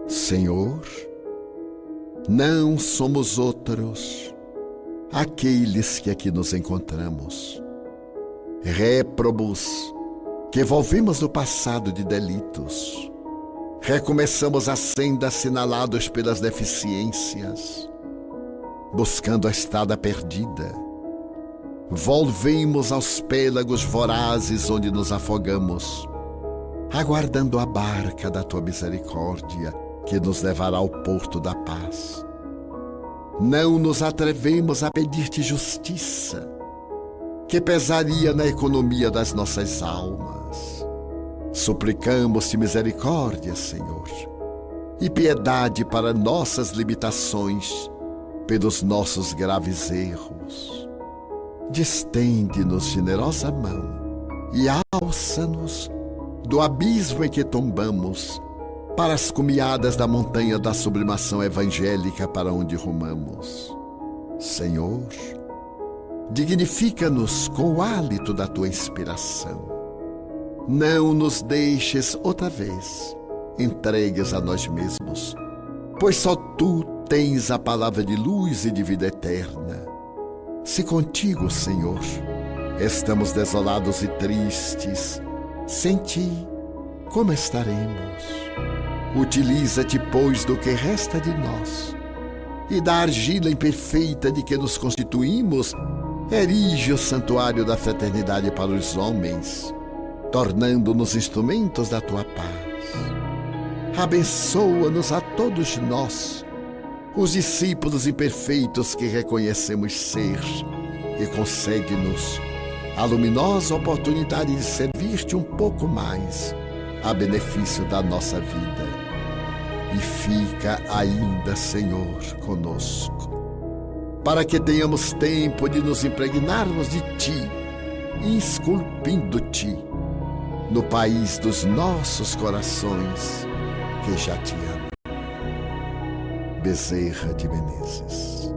Senhor, não somos outros, aqueles que aqui nos encontramos, réprobos, que volvemos do passado de delitos, recomeçamos a senda assinalados pelas deficiências, buscando a estrada perdida, volvemos aos pélagos vorazes onde nos afogamos, aguardando a barca da tua misericórdia, que nos levará ao porto da paz. Não nos atrevemos a pedir-te justiça, que pesaria na economia das nossas almas. Suplicamos-te misericórdia, Senhor, e piedade para nossas limitações, pelos nossos graves erros. Distende-nos generosa mão e alça-nos do abismo em que tombamos, para as cumeadas da montanha da sublimação evangélica para onde rumamos. Senhor, dignifica-nos com o hálito da tua inspiração. Não nos deixes outra vez entregues a nós mesmos, pois só tu tens a palavra de luz e de vida eterna. Se contigo, Senhor, estamos desolados e tristes, sem ti, como estaremos? Utiliza-te, pois, do que resta de nós, e da argila imperfeita de que nos constituímos, erige o santuário da fraternidade para os homens, tornando-nos instrumentos da tua paz. Abençoa-nos a todos nós, os discípulos imperfeitos que reconhecemos ser, e concede-nos a luminosa oportunidade de servir-te um pouco mais, a benefício da nossa vida. E fica ainda, Senhor, conosco, para que tenhamos tempo de nos impregnarmos de Ti, esculpindo-Te no país dos nossos corações, que já Te ama. Bezerra de Menezes.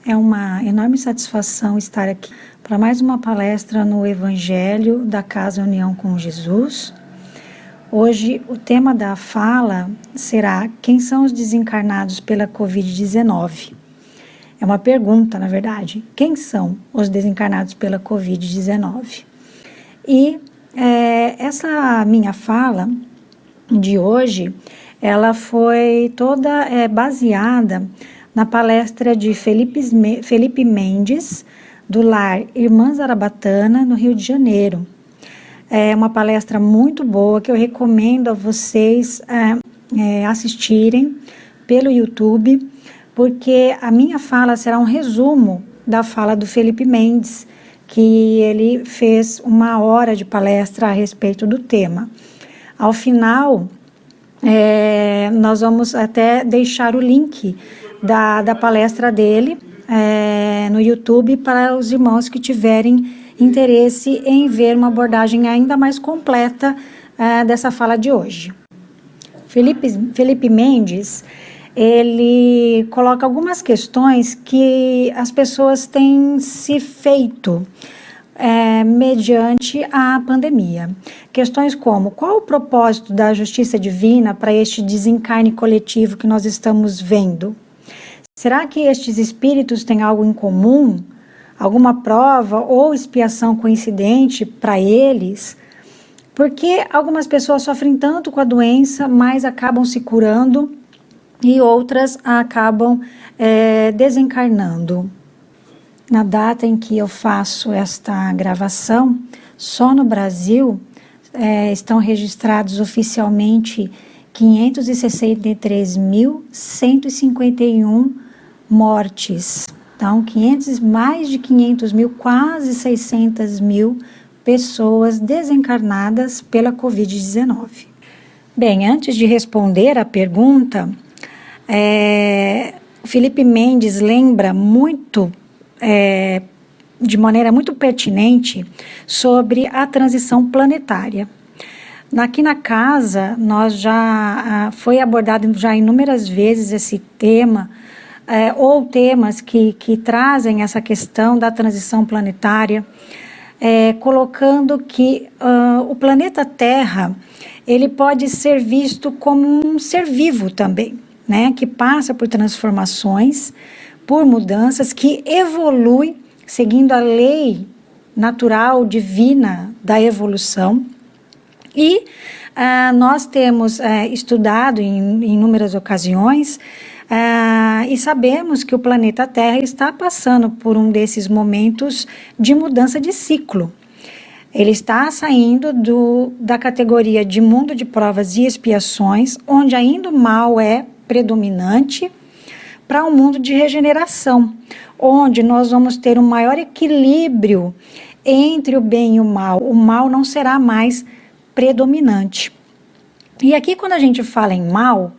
É uma enorme satisfação estar aqui para mais uma palestra no Evangelho da Casa União com Jesus. Hoje o tema da fala será: quem são os desencarnados pela Covid-19? É uma pergunta, na verdade. Quem são os desencarnados pela Covid-19? E essa minha fala de hoje, ela foi toda baseada na palestra de Felipe Mendes, do Lar Irmã Zarabatana, no Rio de Janeiro. É uma palestra muito boa que eu recomendo a vocês assistirem pelo YouTube, porque a minha fala será um resumo da fala do Felipe Mendes, que ele fez 1 hora de palestra a respeito do tema. Ao final, nós vamos até deixar o link da palestra dele no YouTube para os irmãos que tiverem interesse em ver uma abordagem ainda mais completa dessa fala de hoje. Felipe Mendes, ele coloca algumas questões que as pessoas têm se feito mediante a pandemia. Questões como: qual o propósito da justiça divina para este desencarne coletivo que nós estamos vendo? Será que estes espíritos têm algo em comum? Alguma prova ou expiação coincidente para eles? Porque algumas pessoas sofrem tanto com a doença, mas acabam se curando e outras acabam desencarnando. Na data em que eu faço esta gravação, só no Brasil estão registrados oficialmente 563.151 mortes. Então, mais de 500 mil, quase 600 mil pessoas desencarnadas pela Covid-19. Bem, antes de responder a pergunta, o Felipe Mendes lembra muito, de maneira muito pertinente, sobre a transição planetária. Aqui na casa, nós já foi abordado já inúmeras vezes esse tema, ou temas que trazem essa questão da transição planetária, colocando que o planeta Terra ele pode ser visto como um ser vivo também, né, que passa por transformações, por mudanças, que evolui seguindo a lei natural, divina da evolução. E nós temos estudado em inúmeras ocasiões e sabemos que o planeta Terra está passando por um desses momentos de mudança de ciclo. Ele está saindo da categoria de mundo de provas e expiações, onde ainda o mal é predominante, para um mundo de regeneração, onde nós vamos ter um maior equilíbrio entre o bem e o mal. O mal não será mais predominante. E aqui, quando a gente fala em mal,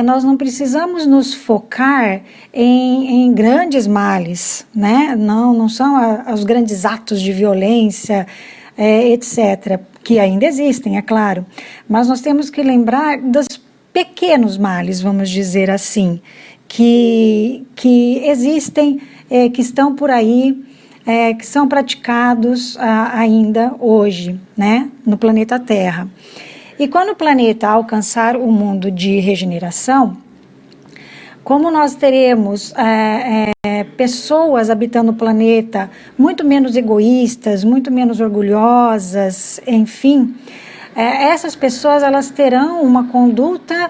nós não precisamos nos focar em grandes males, né? Não são os grandes atos de violência, etc., que ainda existem, é claro, mas nós temos que lembrar dos pequenos males, vamos dizer assim, que existem, que estão por aí, que são praticados ainda hoje, né, no planeta Terra. E quando o planeta alcançar o mundo de regeneração, como nós teremos pessoas habitando o planeta muito menos egoístas, muito menos orgulhosas, enfim, essas pessoas elas terão uma conduta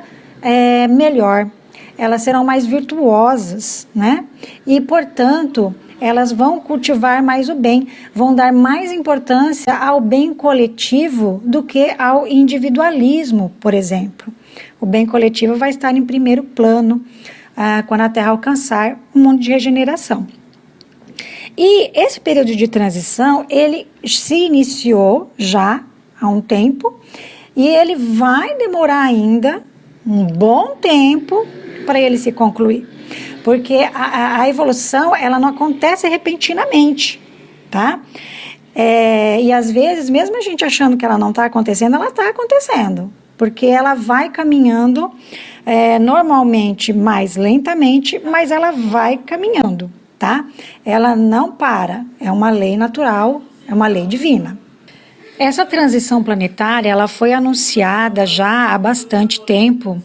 melhor, elas serão mais virtuosas, né? E, portanto, elas vão cultivar mais o bem, vão dar mais importância ao bem coletivo do que ao individualismo, por exemplo. O bem coletivo vai estar em primeiro plano quando a Terra alcançar o mundo de regeneração. E esse período de transição, ele se iniciou já há um tempo e ele vai demorar ainda um bom tempo para ele se concluir. Porque a evolução, ela não acontece repentinamente, tá? E às vezes, mesmo a gente achando que ela não está acontecendo, ela está acontecendo. Porque ela vai caminhando, normalmente mais lentamente, mas ela vai caminhando, tá? Ela não para, é uma lei natural, é uma lei divina. Essa transição planetária, ela foi anunciada já há bastante tempo,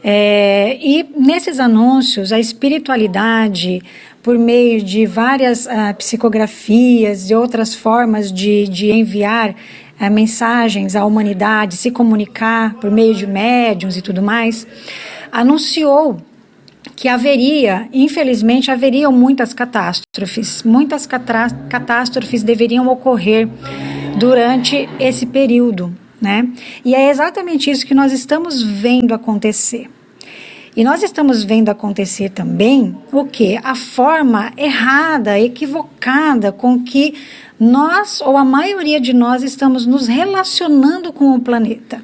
e nesses anúncios, a espiritualidade, por meio de várias psicografias e outras formas de enviar mensagens à humanidade, se comunicar por meio de médiuns e tudo mais, anunciou que infelizmente, haveriam muitas catástrofes. Muitas catástrofes deveriam ocorrer durante esse período, né? E é exatamente isso que nós estamos vendo acontecer. E nós estamos vendo acontecer também o quê? A forma errada, equivocada com que nós, ou a maioria de nós, estamos nos relacionando com o planeta.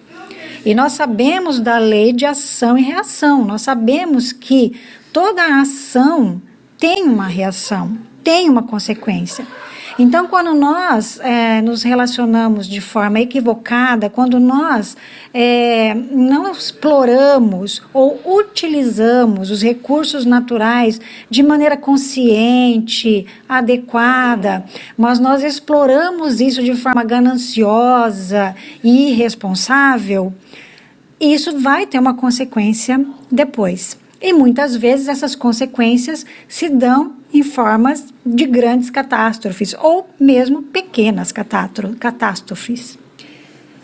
E nós sabemos da lei de ação e reação. Nós sabemos que toda ação tem uma reação, tem uma consequência. Então, quando nós nos relacionamos de forma equivocada, quando nós não exploramos ou utilizamos os recursos naturais de maneira consciente, adequada, mas nós exploramos isso de forma gananciosa e irresponsável, isso vai ter uma consequência depois. E muitas vezes essas consequências se dão em formas de grandes catástrofes ou mesmo pequenas catástrofes.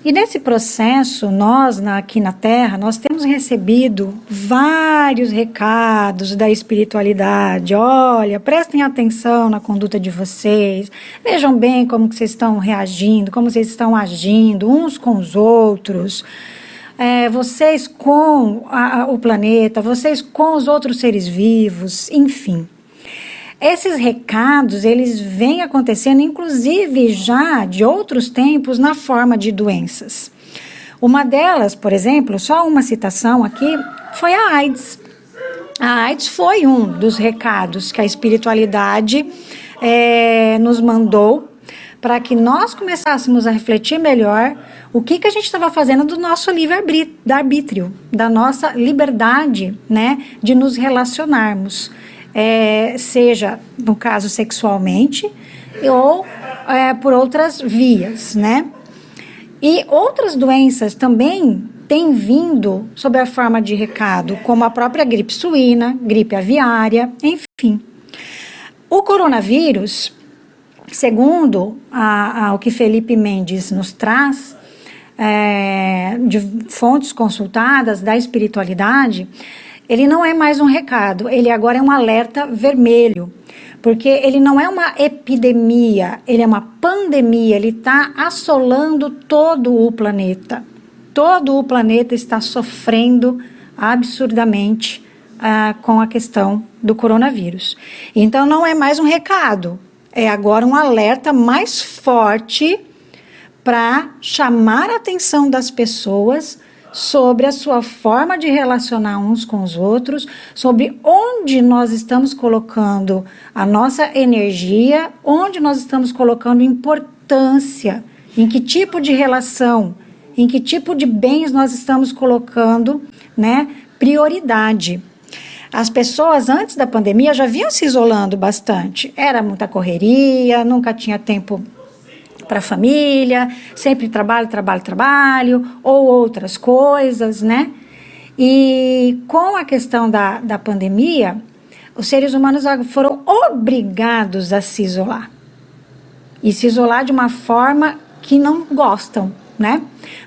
E nesse processo, nós aqui na Terra, nós temos recebido vários recados da espiritualidade. Olha, prestem atenção na conduta de vocês, vejam bem como que vocês estão reagindo, como vocês estão agindo uns com os outros, vocês com o planeta, vocês com os outros seres vivos, enfim. Esses recados, eles vêm acontecendo, inclusive já de outros tempos, na forma de doenças. Uma delas, por exemplo, só uma citação aqui, foi a AIDS. A AIDS foi um dos recados que a espiritualidade nos mandou para que nós começássemos a refletir melhor o que a gente estava fazendo do nosso livre-arbítrio, da nossa liberdade, né, de nos relacionarmos. Seja, no caso, sexualmente ou por outras vias, né? E outras doenças também têm vindo sob a forma de recado, como a própria gripe suína, gripe aviária, enfim. O coronavírus, segundo o que Felipe Mendes nos traz, de fontes consultadas da espiritualidade, ele não é mais um recado, ele agora é um alerta vermelho, porque ele não é uma epidemia, ele é uma pandemia, ele está assolando todo o planeta. Todo o planeta está sofrendo absurdamente com a questão do coronavírus. Então não é mais um recado, é agora um alerta mais forte para chamar a atenção das pessoas sobre a sua forma de relacionar uns com os outros, sobre onde nós estamos colocando a nossa energia, onde nós estamos colocando importância, em que tipo de relação, em que tipo de bens nós estamos colocando, né, prioridade. As pessoas antes da pandemia já vinham se isolando bastante, era muita correria, nunca tinha tempo para a família, sempre trabalho, ou outras coisas, né? E com a questão da pandemia, os seres humanos foram obrigados a se isolar. E se isolar de uma forma que não gostam, né?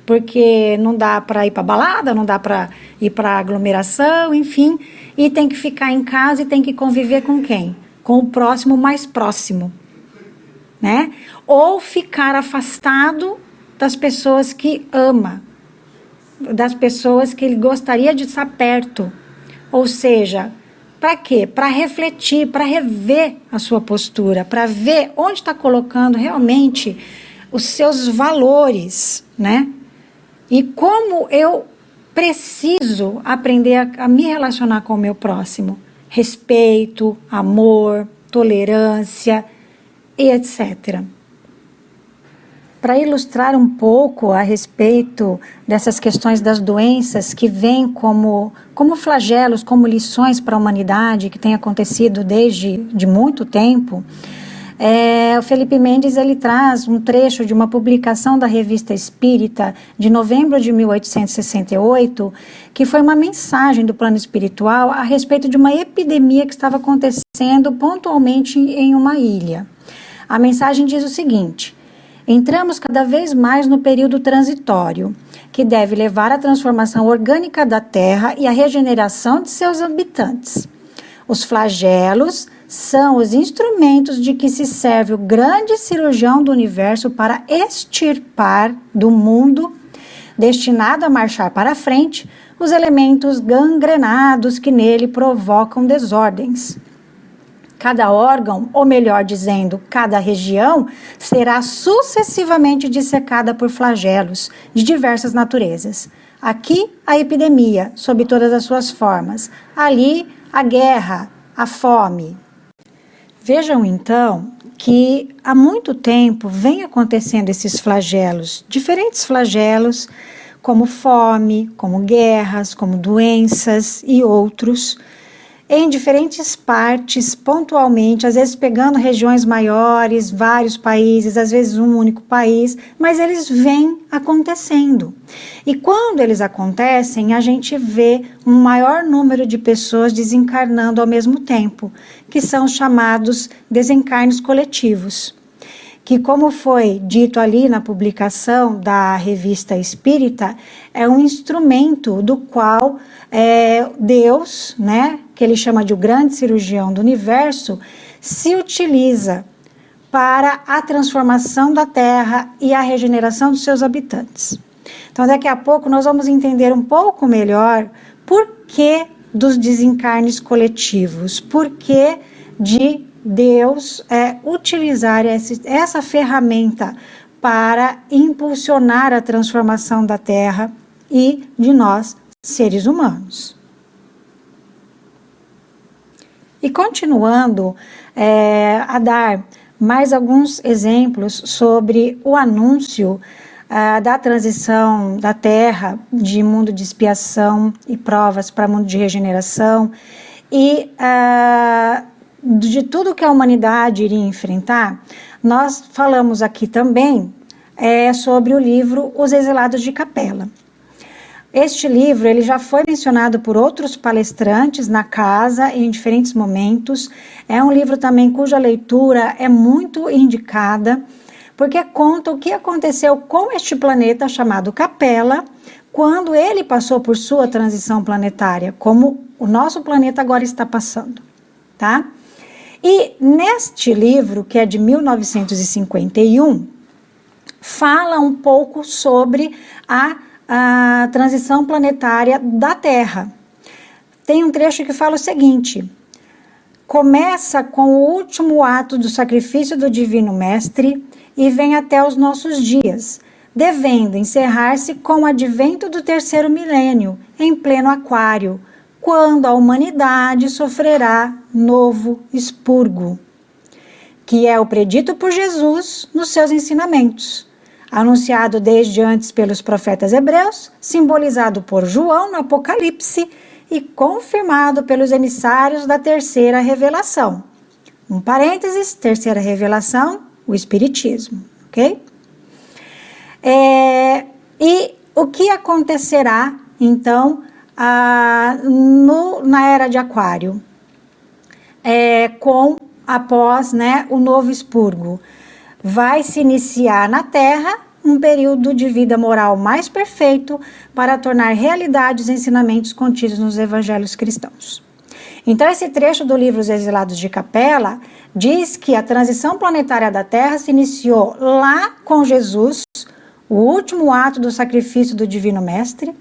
Porque não dá para ir para balada, não dá para ir para aglomeração, enfim, e tem que ficar em casa e tem que conviver com quem? Com o próximo mais próximo, né? Ou ficar afastado das pessoas que ama, das pessoas que ele gostaria de estar perto. Ou seja, para quê? Para refletir, para rever a sua postura, para ver onde está colocando realmente os seus valores, né? E como eu preciso aprender a me relacionar com o meu próximo. Respeito, amor, tolerância e etc. Para ilustrar um pouco a respeito dessas questões das doenças que vêm como flagelos, como lições para a humanidade, que tem acontecido desde de muito tempo, o Felipe Mendes ele traz um trecho de uma publicação da Revista Espírita de novembro de 1868, que foi uma mensagem do plano espiritual a respeito de uma epidemia que estava acontecendo pontualmente em uma ilha. A mensagem diz o seguinte: entramos cada vez mais no período transitório, que deve levar à transformação orgânica da Terra e à regeneração de seus habitantes. Os flagelos são os instrumentos de que se serve o grande cirurgião do universo para extirpar do mundo, destinado a marchar para frente, os elementos gangrenados que nele provocam desordens. Cada órgão, ou melhor dizendo, cada região, será sucessivamente dissecada por flagelos de diversas naturezas. Aqui, a epidemia, sob todas as suas formas. Ali, a guerra, a fome. Vejam, então, que há muito tempo vem acontecendo esses flagelos, diferentes flagelos, como fome, como guerras, como doenças e outros, em diferentes partes, pontualmente, às vezes pegando regiões maiores, vários países, às vezes um único país, mas eles vêm acontecendo. E quando eles acontecem, a gente vê um maior número de pessoas desencarnando ao mesmo tempo, que são os chamados desencarnes coletivos, que, como foi dito ali na publicação da Revista Espírita, é um instrumento do qual Deus, né, que ele chama de o grande cirurgião do universo, se utiliza para a transformação da Terra e a regeneração dos seus habitantes. Então, daqui a pouco nós vamos entender um pouco melhor por que dos desencarnes coletivos, por que de Deus utilizar essa ferramenta para impulsionar a transformação da Terra e de nós, seres humanos. E continuando a dar mais alguns exemplos sobre o anúncio da transição da Terra de mundo de expiação e provas para mundo de regeneração e de tudo que a humanidade iria enfrentar, nós falamos aqui também sobre o livro Os Exilados de Capela. Este livro ele já foi mencionado por outros palestrantes na casa em diferentes momentos. É um livro também cuja leitura é muito indicada, porque conta o que aconteceu com este planeta chamado Capela, quando ele passou por sua transição planetária, como o nosso planeta agora está passando, tá? E neste livro, que é de 1951, fala um pouco sobre a transição planetária da Terra. Tem um trecho que fala o seguinte: começa com o último ato do sacrifício do Divino Mestre e vem até os nossos dias, devendo encerrar-se com o advento do terceiro milênio, em pleno aquário, quando a humanidade sofrerá novo expurgo, que é o predito por Jesus nos seus ensinamentos, anunciado desde antes pelos profetas hebreus, simbolizado por João no Apocalipse e confirmado pelos emissários da terceira revelação. Um parênteses, terceira revelação, o Espiritismo, ok? E o que acontecerá, então, na era de Aquário, após, né, o novo expurgo? Vai se iniciar na Terra um período de vida moral mais perfeito para tornar realidade os ensinamentos contidos nos evangelhos cristãos. Então, esse trecho do livro Os Exilados de Capela diz que a transição planetária da Terra se iniciou lá com Jesus, o último ato do sacrifício do Divino Mestre,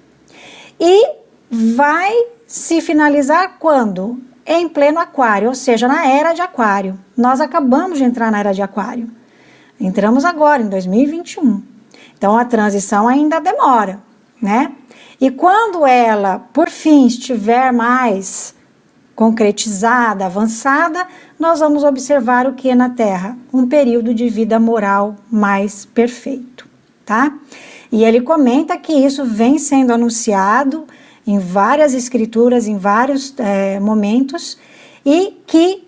e vai se finalizar quando? Em pleno Aquário, ou seja, na Era de Aquário. Nós acabamos de entrar na Era de Aquário. Entramos agora, em 2021. Então, a transição ainda demora, né? E quando ela, por fim, estiver mais concretizada, avançada, nós vamos observar o que na Terra? Um período de vida moral mais perfeito, tá? E ele comenta que isso vem sendo anunciado em várias escrituras, em vários momentos, e que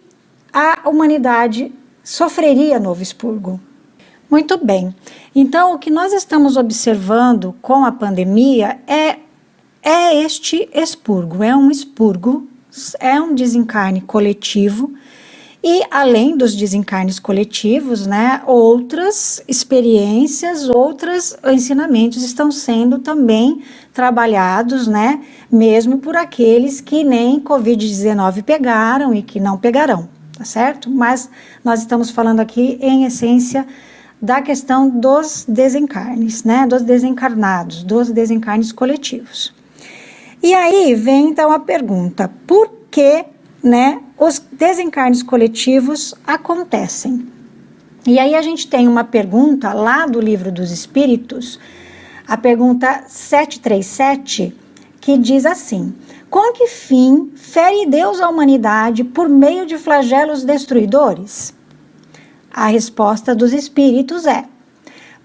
a humanidade sofreria novo expurgo. Muito bem, então o que nós estamos observando com a pandemia é este expurgo, é um expurgo, é um desencarne coletivo, e além dos desencarnes coletivos, né, outras experiências, outros ensinamentos estão sendo também trabalhados, né, mesmo por aqueles que nem Covid-19 pegaram e que não pegarão, tá certo? Mas nós estamos falando aqui em essência da questão dos desencarnes, né, dos desencarnados, dos desencarnes coletivos. E aí vem então a pergunta, por que, né, os desencarnes coletivos acontecem? E aí a gente tem uma pergunta lá do Livro dos Espíritos, a pergunta 737, que diz assim: com que fim fere Deus a humanidade por meio de flagelos destruidores? A resposta dos Espíritos é: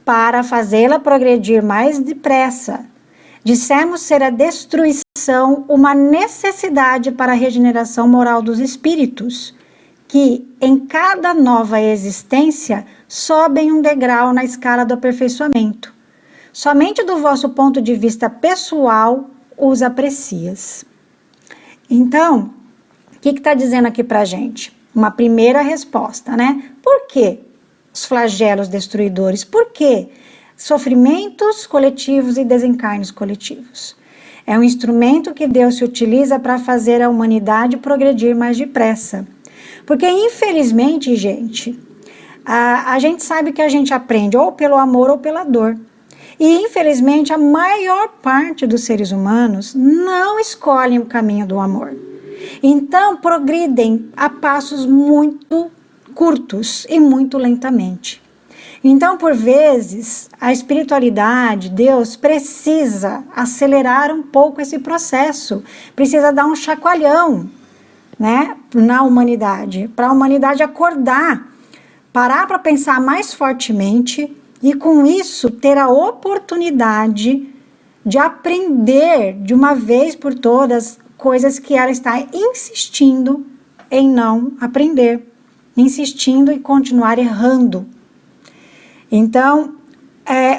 para fazê-la progredir mais depressa. Dissemos ser a destruição uma necessidade para a regeneração moral dos espíritos, que em cada nova existência sobem um degrau na escala do aperfeiçoamento. Somente do vosso ponto de vista pessoal os aprecias. Então, o que está dizendo aqui para a gente? Uma primeira resposta, né? Por quê? os flagelos destruidores. Por quê? Sofrimentos coletivos e desencarnes coletivos. É um instrumento que Deus se utiliza para fazer a humanidade progredir mais depressa. Porque, infelizmente, gente, a gente sabe que a gente aprende ou pelo amor ou pela dor. E, infelizmente, a maior parte dos seres humanos não escolhem o caminho do amor. Então, progridem a passos muito curtos e muito lentamente. Então, por vezes, a espiritualidade, Deus, precisa acelerar um pouco esse processo, precisa dar um chacoalhão, né, na humanidade, para a humanidade acordar, parar para pensar mais fortemente e, com isso, ter a oportunidade de aprender de uma vez por todas coisas que ela está insistindo em não aprender, insistindo em continuar errando. Então,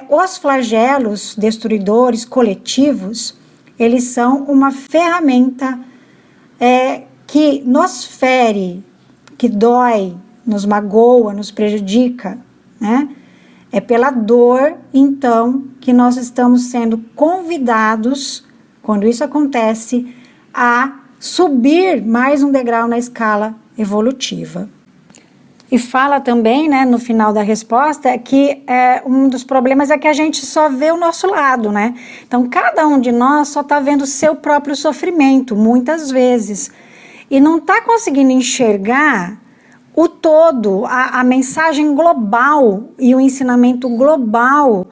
os flagelos destruidores coletivos, eles são uma ferramenta que nos fere, que dói, nos magoa, nos prejudica, né? É pela dor, então, que nós estamos sendo convidados, quando isso acontece, a subir mais um degrau na escala evolutiva. E fala também, né, no final da resposta, que um dos problemas é que a gente só vê o nosso lado, né? Então, cada um de nós só está vendo o seu próprio sofrimento, muitas vezes, e não está conseguindo enxergar o todo, a mensagem global e o ensinamento global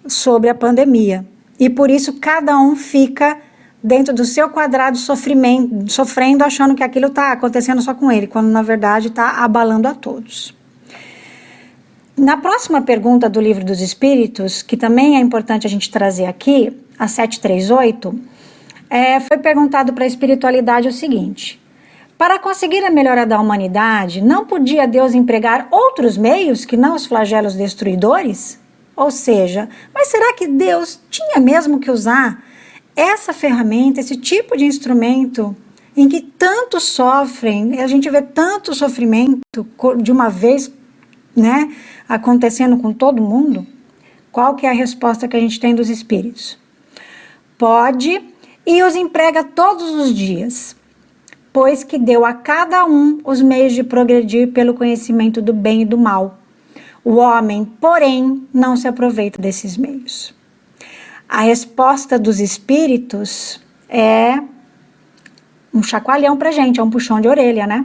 sobre a pandemia. E por isso cada um fica dentro do seu quadrado sofrendo, achando que aquilo está acontecendo só com ele, quando na verdade está abalando a todos. Na próxima pergunta do Livro dos Espíritos, que também é importante a gente trazer aqui, a 738, foi perguntado para a espiritualidade o seguinte: para conseguir a melhora da humanidade, não podia Deus empregar outros meios que não os flagelos destruidores? Ou seja, mas será que Deus tinha mesmo que usar essa ferramenta, esse tipo de instrumento em que tantos sofrem, a gente vê tanto sofrimento de uma vez, né, acontecendo com todo mundo? Qual que é a resposta que a gente tem dos espíritos? Pode, e os emprega todos os dias, pois que deu a cada um os meios de progredir pelo conhecimento do bem e do mal. O homem, porém, não se aproveita desses meios. A resposta dos espíritos é um chacoalhão pra gente, é um puxão de orelha, né?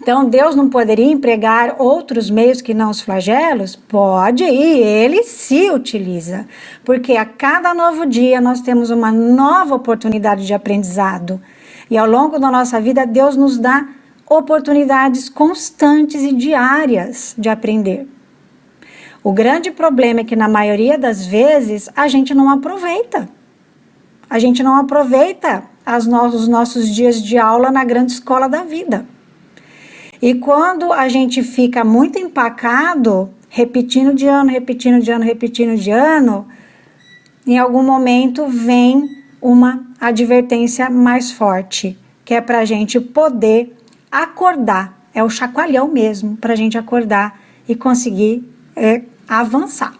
Então, Deus não poderia empregar outros meios que não os flagelos? Pode, e ele se utiliza, porque a cada novo dia nós temos uma nova oportunidade de aprendizado. E ao longo da nossa vida, Deus nos dá oportunidades constantes e diárias de aprender. O grande problema é que, na maioria das vezes, a gente não aproveita. A gente não aproveita os nossos dias de aula na grande escola da vida. E quando a gente fica muito empacado, repetindo de ano, em algum momento vem uma advertência mais forte, que é para a gente poder acordar. É o chacoalhão mesmo, para a gente acordar e conseguir avançar.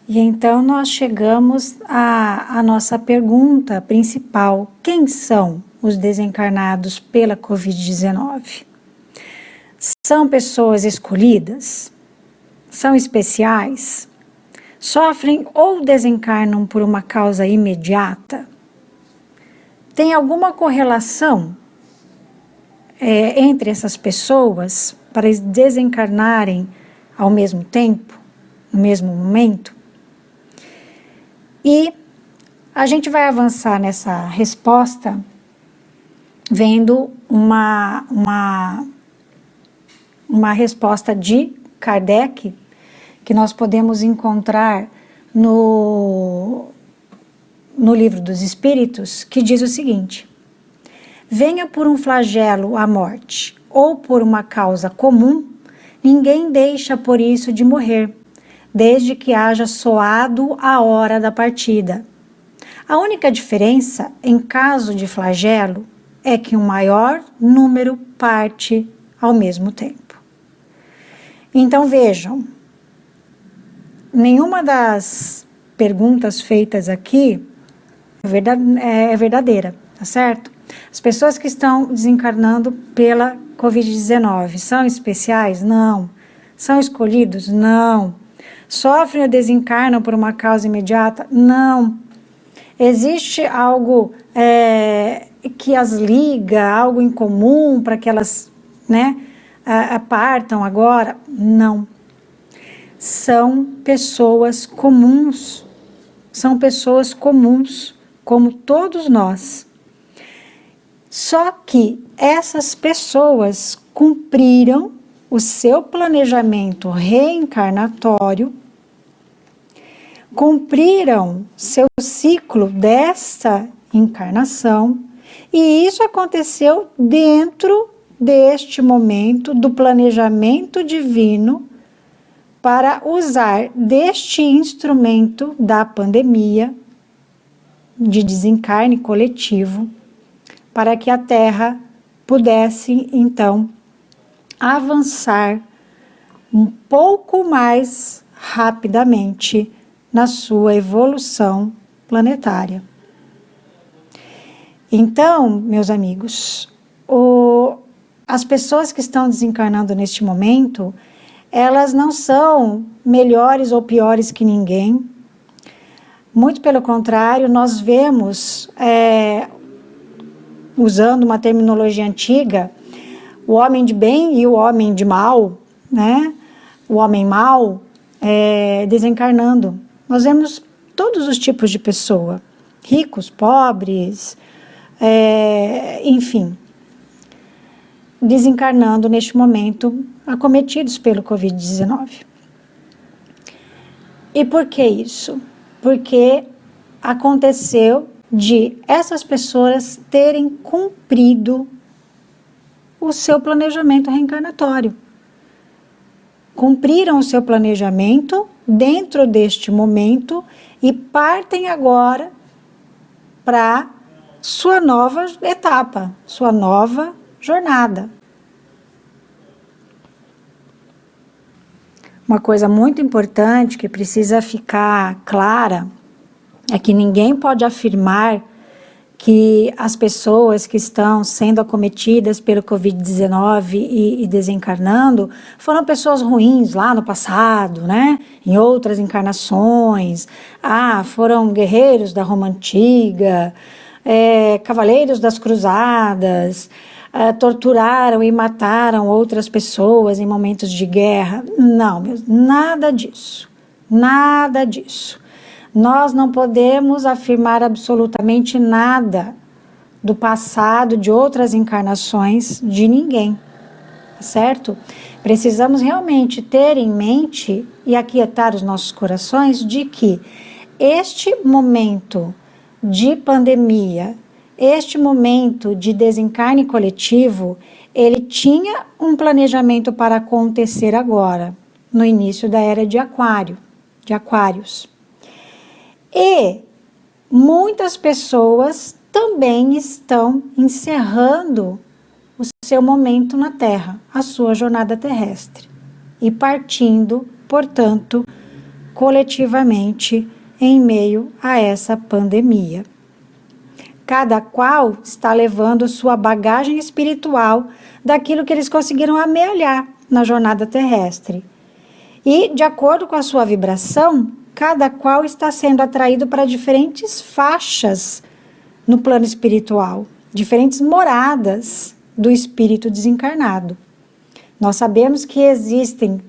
E então nós chegamos à nossa pergunta principal: quem são os desencarnados pela Covid-19? São pessoas escolhidas? São especiais? Sofrem ou desencarnam por uma causa imediata? Tem alguma correlação entre essas pessoas para eles desencarnarem ao mesmo tempo, no mesmo momento? E a gente vai avançar nessa resposta vendo uma resposta de Kardec, que nós podemos encontrar no Livro dos Espíritos, que diz o seguinte: venha por um flagelo a morte, ou por uma causa comum, ninguém deixa por isso de morrer, desde que haja soado a hora da partida. A única diferença, em caso de flagelo, é que um maior número parte ao mesmo tempo. Então vejam, nenhuma das perguntas feitas aqui é verdadeira, tá certo? As pessoas que estão desencarnando pela Covid-19 são especiais? Não. São escolhidos? Não. Sofrem ou desencarnam por uma causa imediata? Não. Existe algo que as liga, algo em comum para que elas, partam agora? Não. São pessoas comuns. São pessoas comuns, como todos nós. Só que essas pessoas cumpriram o seu planejamento reencarnatório, cumpriram seu ciclo desta encarnação, e isso aconteceu dentro deste momento do planejamento divino para usar deste instrumento da pandemia de desencarne coletivo para que a Terra pudesse, então, avançar um pouco mais rapidamente na sua evolução planetária. Então, meus amigos, as pessoas que estão desencarnando neste momento, elas não são melhores ou piores que ninguém. Muito pelo contrário, nós vemos, usando uma terminologia antiga, o homem de bem e o homem de mal, o homem mau, desencarnando. Nós vemos todos os tipos de pessoa, ricos, pobres, enfim, desencarnando neste momento, acometidos pelo Covid-19. E por que isso? Porque aconteceu de essas pessoas terem cumprido o seu planejamento reencarnatório. Cumpriram o seu planejamento dentro deste momento e partem agora para sua nova etapa, sua nova jornada. Uma coisa muito importante que precisa ficar clara é que ninguém pode afirmar que as pessoas que estão sendo acometidas pelo Covid-19 e desencarnando foram pessoas ruins lá no passado, em outras encarnações. Foram guerreiros da Roma Antiga, cavaleiros das cruzadas, torturaram e mataram outras pessoas em momentos de guerra. Não, nada disso, nada disso. Nós não podemos afirmar absolutamente nada do passado, de outras encarnações, de ninguém, certo? Precisamos realmente ter em mente e aquietar os nossos corações de que este momento de pandemia, este momento de desencarne coletivo, ele tinha um planejamento para acontecer agora, no início da era de Aquários. E muitas pessoas também estão encerrando o seu momento na Terra, a sua jornada terrestre, e partindo, portanto, coletivamente em meio a essa pandemia. Cada qual está levando sua bagagem espiritual daquilo que eles conseguiram amealhar na jornada terrestre. E, de acordo com a sua vibração, cada qual está sendo atraído para diferentes faixas no plano espiritual, diferentes moradas do espírito desencarnado. Nós sabemos que existem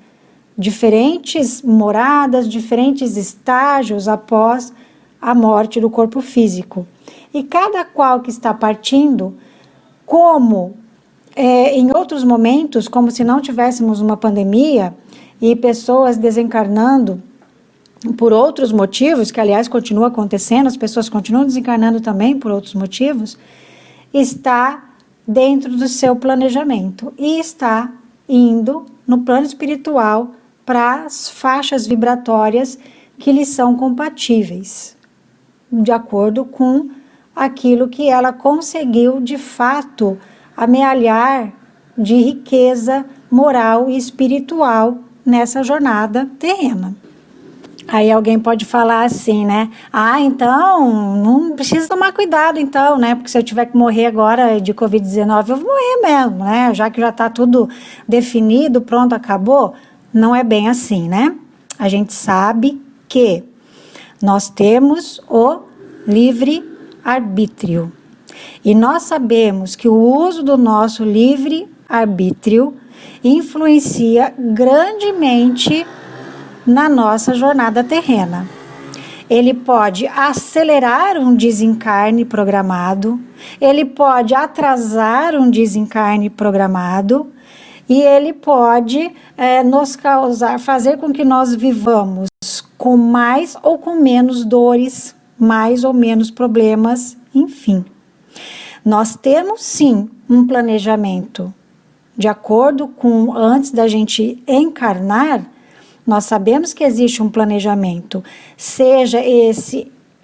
diferentes moradas, diferentes estágios após a morte do corpo físico. E cada qual que está partindo, como em outros momentos, como se não tivéssemos uma pandemia e pessoas desencarnando por outros motivos, que aliás continua acontecendo, as pessoas continuam desencarnando também por outros motivos, está dentro do seu planejamento e está indo no plano espiritual para as faixas vibratórias que lhe são compatíveis, de acordo com aquilo que ela conseguiu de fato amealhar de riqueza moral e espiritual nessa jornada terrena. Aí alguém pode falar assim, né? Então, não precisa tomar cuidado então, né? Porque se eu tiver que morrer agora de Covid-19, eu vou morrer mesmo, né? Já que já está tudo definido, pronto, acabou. Não é bem assim, né? A gente sabe que nós temos o livre-arbítrio. E nós sabemos que o uso do nosso livre-arbítrio influencia grandemente na nossa jornada terrena. Ele pode acelerar um desencarne programado, ele pode atrasar um desencarne programado, e ele pode nos causar, fazer com que nós vivamos com mais ou com menos dores, mais ou menos problemas, enfim. Nós temos sim um planejamento. De acordo com antes da gente encarnar, nós sabemos que existe um planejamento, seja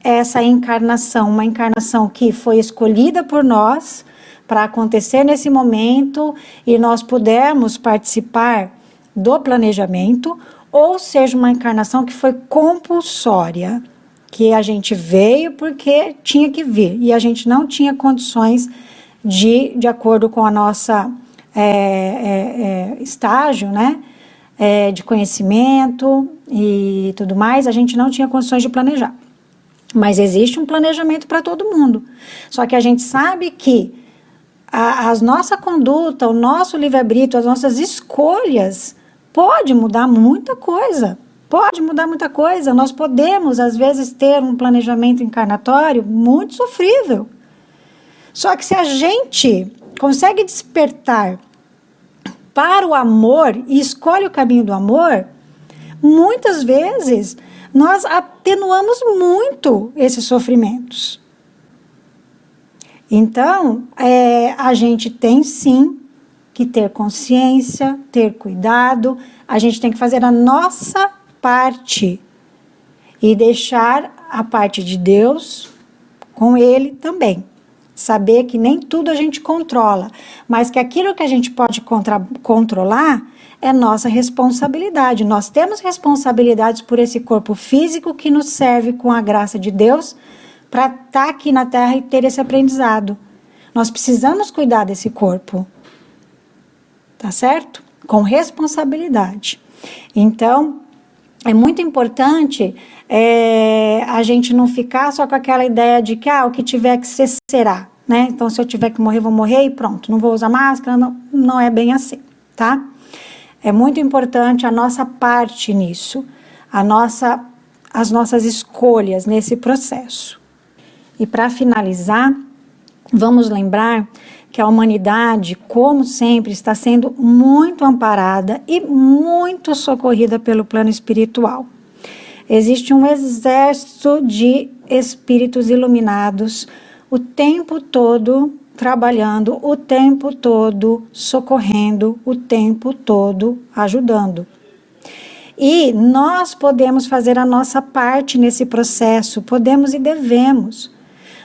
essa encarnação, uma encarnação que foi escolhida por nós para acontecer nesse momento e nós pudermos participar do planejamento, ou seja, uma encarnação que foi compulsória, que a gente veio porque tinha que vir e a gente não tinha condições de acordo com a nossa estágio, né? De conhecimento e tudo mais, a gente não tinha condições de planejar. Mas existe um planejamento para todo mundo. Só que a gente sabe que a nossa conduta, o nosso livre-arbítrio, as nossas escolhas, pode mudar muita coisa. Pode mudar muita coisa. Nós podemos, às vezes, ter um planejamento encarnatório muito sofrível. Só que se a gente consegue despertar para o amor e escolhe o caminho do amor, muitas vezes nós atenuamos muito esses sofrimentos. Então, a gente tem sim que ter consciência, ter cuidado, a gente tem que fazer a nossa parte e deixar a parte de Deus com Ele também. Saber que nem tudo a gente controla, mas que aquilo que a gente pode controlar é nossa responsabilidade. Nós temos responsabilidades por esse corpo físico que nos serve com a graça de Deus para estar aqui na Terra e ter esse aprendizado. Nós precisamos cuidar desse corpo, tá certo? Com responsabilidade. Então, é muito importante a gente não ficar só com aquela ideia de que o que tiver que ser, será, né? Então, se eu tiver que morrer, vou morrer e pronto, não vou usar máscara, não é bem assim, tá? É muito importante a nossa parte nisso, as nossas escolhas nesse processo. E para finalizar, vamos lembrar que a humanidade, como sempre, está sendo muito amparada e muito socorrida pelo plano espiritual. Existe um exército de espíritos iluminados o tempo todo trabalhando, o tempo todo socorrendo, o tempo todo ajudando. E nós podemos fazer a nossa parte nesse processo, podemos e devemos.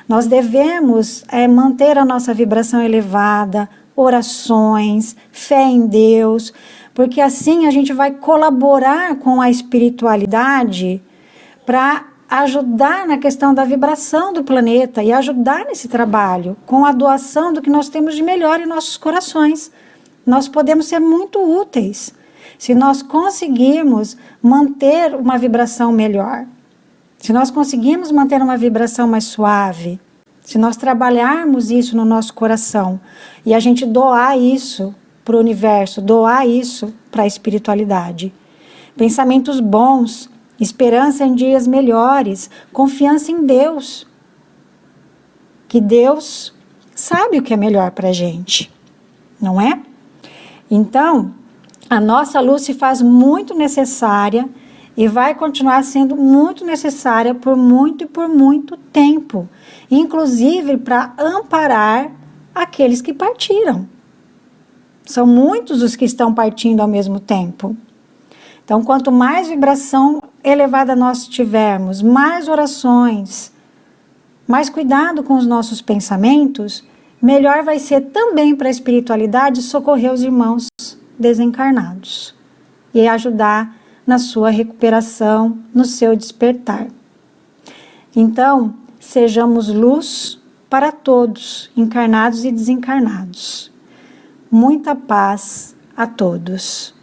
Nós devemos manter a nossa vibração elevada, orações, fé em Deus, porque assim a gente vai colaborar com a espiritualidade para ajudar na questão da vibração do planeta e ajudar nesse trabalho, com a doação do que nós temos de melhor em nossos corações. Nós podemos ser muito úteis se nós conseguirmos manter uma vibração melhor. Se nós conseguirmos manter uma vibração mais suave, se nós trabalharmos isso no nosso coração e a gente doar isso para o universo, doar isso para a espiritualidade. Pensamentos bons, esperança em dias melhores, confiança em Deus. Que Deus sabe o que é melhor para a gente, não é? Então, a nossa luz se faz muito necessária e vai continuar sendo muito necessária por muito tempo, inclusive para amparar aqueles que partiram. São muitos os que estão partindo ao mesmo tempo. Então, quanto mais vibração elevada nós tivermos, mais orações, mais cuidado com os nossos pensamentos, melhor vai ser também para a espiritualidade socorrer os irmãos desencarnados. e ajudar na sua recuperação, no seu despertar. Então, sejamos luz para todos, encarnados e desencarnados. Muita paz a todos.